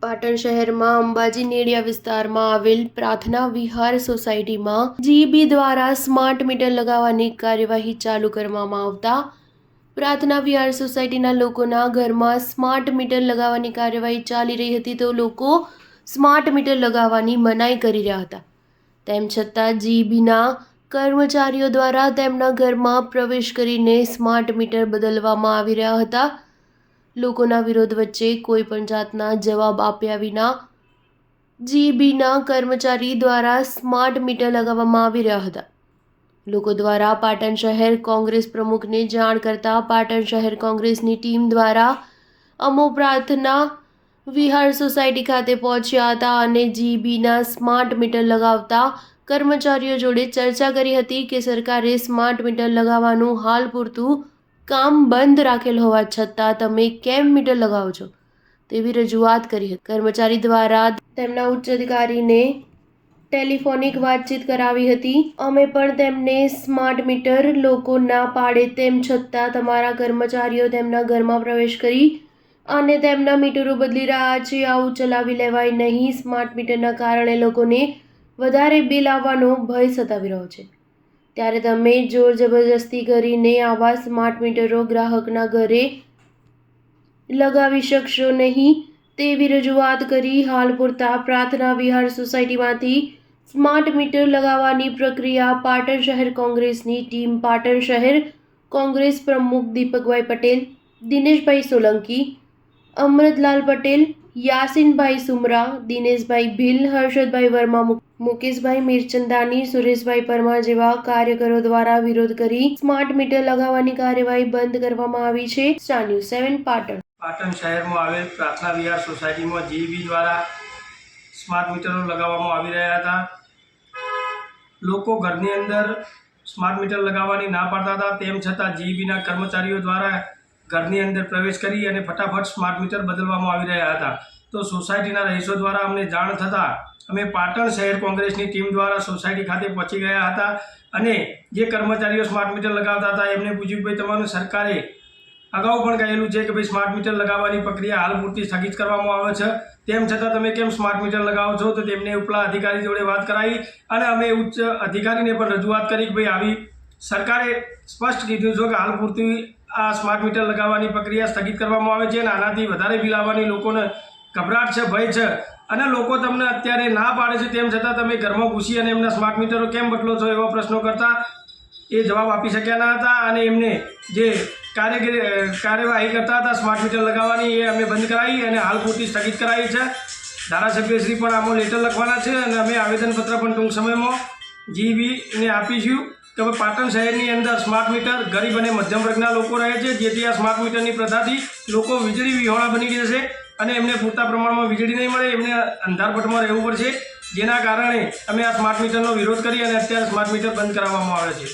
પાટણ શહેરમાં અંબાજી નેડિયા વિસ્તારમાં આવેલ પ્રાર્થના વિહાર સોસાયટીમાં જીબી દ્વારા સ્માર્ટ મીટર લગાવવાની કાર્યવાહી ચાલુ કરવામાં આવતા પ્રાર્થના વિહાર સોસાયટીના લોકોના ઘરમાં સ્માર્ટ મીટર લગાવવાની કાર્યવાહી ચાલી રહી હતી તો લોકો સ્માર્ટ મીટર લગાવવાની મનાઈ કરી રહ્યા હતા। તેમ છતાં જીબીના કર્મચારીઓ દ્વારા તેમના ઘરમાં પ્રવેશ કરીને સ્માર્ટ મીટર બદલવામાં આવી રહ્યા હતા। લોકોના વિરોધ વચ્ચે કોઈ પણ જાતના જવાબ આપ્યા વિના જીબીના કર્મચારી દ્વારા સ્માર્ટ મીટર લગાવવામાં આવી રહ્યા હતા। લોકો દ્વારા પાટણ શહેર કોંગ્રેસ પ્રમુખને જાણ કરતા પાટણ શહેર કોંગ્રેસની ટીમ દ્વારા અમો પ્રાર્થના વિહાર સોસાયટી ખાતે પહોંચ્યા હતા અને જીબીના સ્માર્ટ મીટર લગાવતા કર્મચારીઓ જોડે ચર્ચા કરી હતી કે સરકારે સ્માર્ટ મીટર લગાવવાનું હાલ પૂરતું કામ બંધ રાખેલ હોવા છતાં તમે કેમ મીટર લગાવો છો તેવી રજૂઆત કરી હતી। કર્મચારી દ્વારા તેમના ઉચ્ચ અધિકારીને ટેલિફોનિક વાતચીત કરાવી હતી। અમે પણ તેમને સ્માર્ટ મીટર લોકો ના પાડે તેમ છતાં તમારા કર્મચારીઓ તેમના ઘરમાં પ્રવેશ કરી અને તેમના મીટરો બદલી રહ્યા છે। આવું ચલાવી લેવાય નહીં। સ્માર્ટ મીટરના કારણે લોકોને વધારે બિલ આવવાનો ભય સતાવી રહ્યો છે ત્યારે તમે જોર જબરજસ્તી કરીને આવા સ્માર્ટ મીટરો ગ્રાહકના ઘરે લગાવી શકશો નહીં તેવી રજૂઆત કરી। હાલ પૂરતા પ્રાર્થના વિહાર સોસાયટીમાંથી સ્માર્ટ મીટર લગાવવાની પ્રક્રિયા પાટણ શહેર કોંગ્રેસની ટીમ પાટણ શહેર કોંગ્રેસ પ્રમુખ દીપકભાઈ પટેલ, દિનેશભાઈ સોલંકી, અમૃતલાલ પટેલ, યાસીનભાઈ સુમરા, દિનેશભાઈ ભીલ, હર્ષદભાઈ વર્મા, મુકેશભાઈ મીરચંદાની, સુરેશભાઈ પરમાર જેવા કાર્યકરો દ્વારા વિરોધ કરી સ્માર્ટ મીટર લગાવવાની કાર્યવાહી બંધ કરવામાં આવી છે। Star news 7 Patan. પાટણ શહેરમાં આવેલ પ્રાર્થના વિહાર સોસાયટીમાં જીબી દ્વારા સ્માર્ટ મીટરો લગાવવામાં આવી રહ્યા હતા। લોકો ઘરની અંદર સ્માર્ટ મીટર લગાવવાની ના પાડતા હતા, તેમ છતાં જીબીના કર્મચારીઓ દ્વારા ઘરની અંદર પ્રવેશ કરી અને ફટાફટ સ્માર્ટ મીટર બદલવામાં આવી રહ્યા હતા। તો સોસાયટીના રહીશો દ્વારા અમને જાણ થતાં અમે પાટણ શહેર કોંગ્રેસની ટીમ દ્વારા સોસાયટી ખાતે પહોંચી ગયા હતા અને જે કર્મચારીઓ સ્માર્ટ મીટર લગાવતા હતા એમને પૂછ્યું કે ભાઈ તમારું સરકારે અગાઉ પણ કહેલું છે કે ભાઈ સ્માર્ટ મીટર લગાવવાની પ્રક્રિયા હાલ પૂરતી સ્થગિત કરવામાં આવે છે, તેમ છતાં તમે કેમ સ્માર્ટ મીટર લગાવો છો? તો તેમને ઉપલા અધિકારી જોડે વાત કરાવી અને અમે ઉચ્ચ અધિકારીને પણ રજૂઆત કરી કે ભાઈ આવી સરકારે સ્પષ્ટ કીધું છે કે હાલ પૂરતી આ સ્માર્ટ મીટર લગાવવાની પ્રક્રિયા સ્થગિત કરવામાં આવે છે અને આનાથી વધારે બિલ આવવાની લોકોને ગભરાટ છે, ભય છે અને લોકો તમને અત્યારે ના પાડે છે, તેમ છતાં તમે ઘરમાં ઘૂસી અને એમના સ્માર્ટ મીટરો કેમ બદલો છો એવા પ્રશ્નો કરતા એ જવાબ આપી શક્યા ન હતા અને એમને જે કાર્યવાહી કરતા હતા સ્માર્ટ મીટર લગાવવાની એ અમે બંધ કરાવી અને હાલ પૂરતી સ્થગિત કરાવી છે। ધારાસભ્યશ્રી પણ આમાં લેટર લખવાના છે અને અમે આવેદનપત્ર પણ ટૂંક સમયમાં જીબીને આપીશું કે પાટણ શહેરની અંદર સ્માર્ટ મીટર ગરીબ અને મધ્યમ વર્ગના લોકો રહે છે, જેથી આ સ્માર્ટ મીટરની પ્રથાથી લોકો વીજળી વિહોણા બની જશે અને એમને પૂરતા પ્રમાણમાં વીજળી નહીં મળે, એમને અંધારપટમાં રહેવું પડશે, જેના કારણે અમે આ સ્માર્ટ મીટરનો વિરોધ કરી અને અત્યારે સ્માર્ટ મીટર બંધ કરાવવામાં આવે છે।